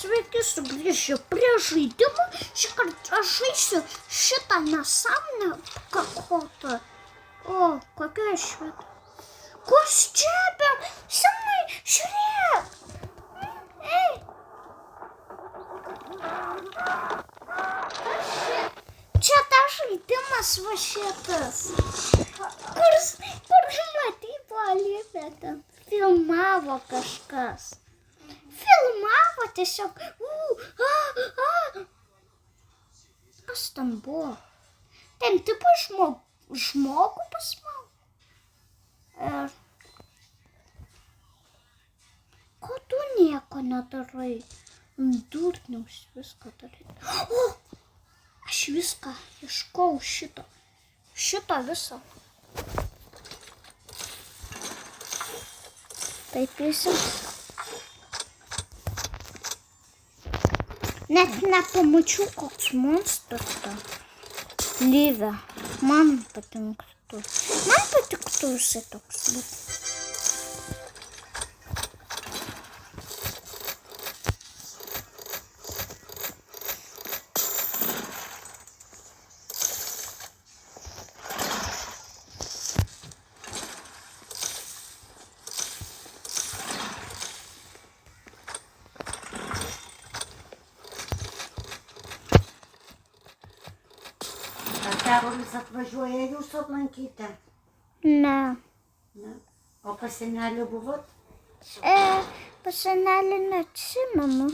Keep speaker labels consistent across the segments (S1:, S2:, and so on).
S1: Sveiki sugrįžę prie žaidimo. Šįkart aš žaisiu šitą nesąmonę kakotą. O, kokia švita. Kas čia per senai? Žiūrėk. Ei. Čia tas žaidimas va šitas. Kur matei palipę ten. Filmavo kažkas. Filmavo tiesiog. Kas ten buvo? Ten tipo žmogų pasmau. Ir... Ko tu nieko nedarai? Durniaus viską darai. O! Aš viską ieškau šito. Šito viso. Taip visi. Net nepamačiau, koks monstras ta. Lyvė. Man patiktų. Man patiktų jisai toks būtų.
S2: Karolis atvažiuoja jūsų aplankyti?
S1: Ne.
S2: Ne. O pas senelį buvot?
S1: Pas senelį neatsimenu.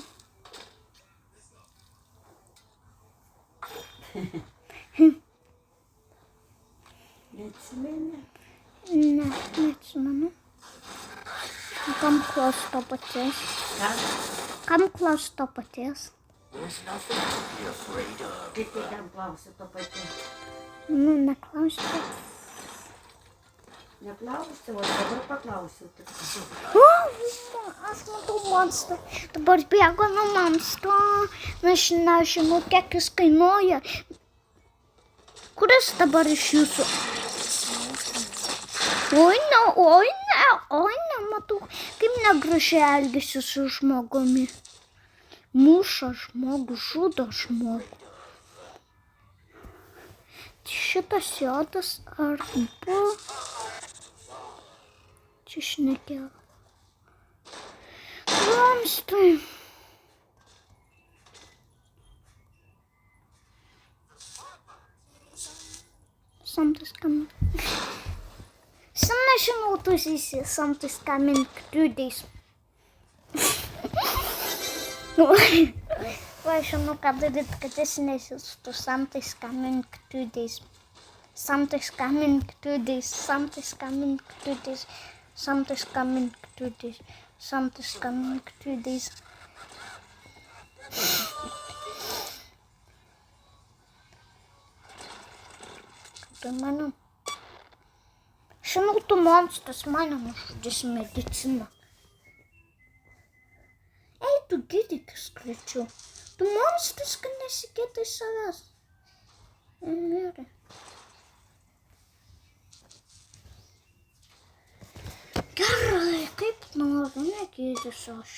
S2: Neatsimeni?
S1: Ne, neatsimenu. Kam klaus to paties? Kam klaus to paties?
S2: Kaip tai ten klausi to paties?
S1: Nu, neklausiu.
S2: Neklausiu, o dabar paklausiu.
S1: Aš matau monstrą. Dabar bėgo nuo monstro. Aš nežinau, kiek jis kainuoja. Kuris dabar iš jūsų? Oi ne, matau, kaip negražiai elgesi su žmogumi. Muša žmogų, žudo žmogų. Šitas jodas arba... Čia šnekėjo. Monstrai. Something's coming. Some national to see something's coming through this. Vai žinau, ką daryti, kad jis nesistų. Something's coming to this. Something's coming to this. Something's coming to this. Something's coming to this. Something's coming to this. Tai mane... Žinau, tu monstras mane nužudys mediciną. Ei, tu gydykis greičiau. Tu monstras, kad nesigėdai savęs. Mirė. Gerai, kaip noriu, negydysiu aš.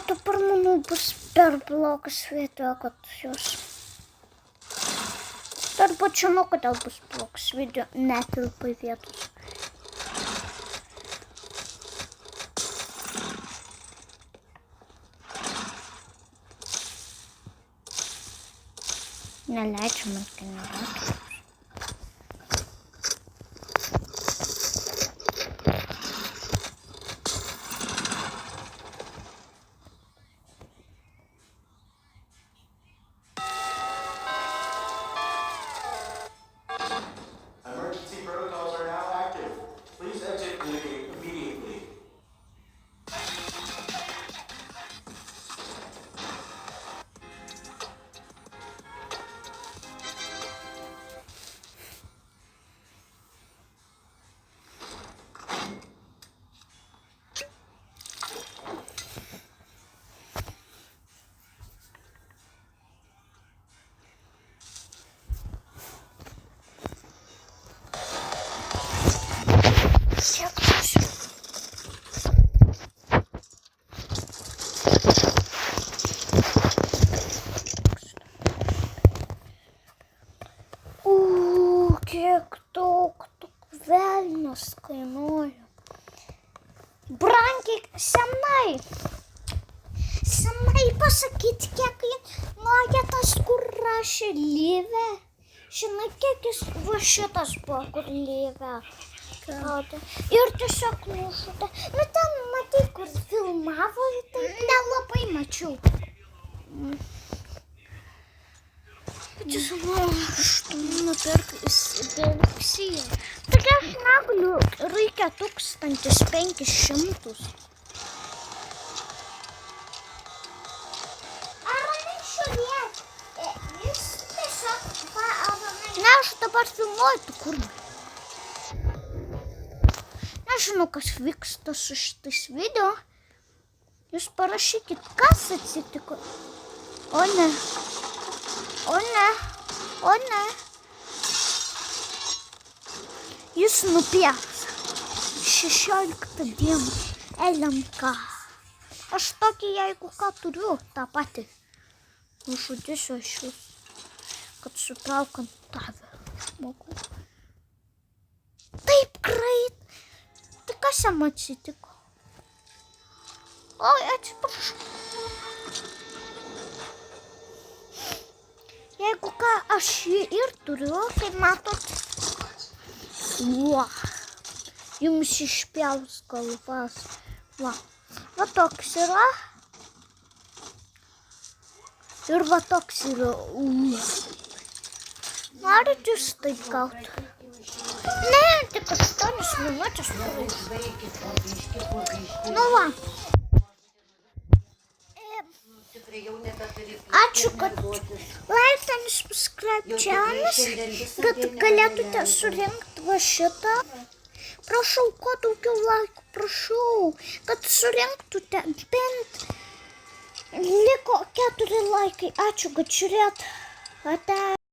S1: Dabar manau bus per blogas vietoje, kad jūs Arba čia žinau, kodėl bus blogas video, netilpa į vietos. Neleidžiu man generatorius.
S3: Emergency protocols are now active. Please exit the gate immediately.
S1: Kiek daug velnius kainuoja. Brangiai, senai pasakyti, kiek kainuoja tas, kur rašė lyvė. Žinai, kiek jis va šitas buvo, kur lyvė. Ir tiesiog nužudė. Nu ten matai, kur filmavo, tai nelabai mačiau. Bet jis nupirk įsibėlksiją. Taigi aš negaliu, reikia 1500. Aronai žiūrėk, jis tiesiog Aronai. Ne, aš dabar filmuoju, tu kur. Nežinau, kas vyksta su šitais video. Jūs parašykit, kas atsitiko. O ne. Jis nupės 16 dieną LMK. Aš tokį, jeigu ką turiu, tą patį. Nužudysiu aš jūs, kad sutraukant tave žmogų. Taip greit. Tai kas jam atsitiko? Oi, atsiprašau. Jeigu ką, aš jį ir turiu, kaip matot. Va. Jums išpjaus galvas. Va. Va toks yra. Ir va toks yra. Norit jūs taip gauti? Ne, tik 8 minutės. Nu va. Ačiū, kad like and subscribe channel, kad galėtumėte surinkti va šitą. Prašau, kuo daugiau laikų, prašau, kad surinktumėte bent liko 4 laikai. Ačiū, kad žiūrėt. Ate.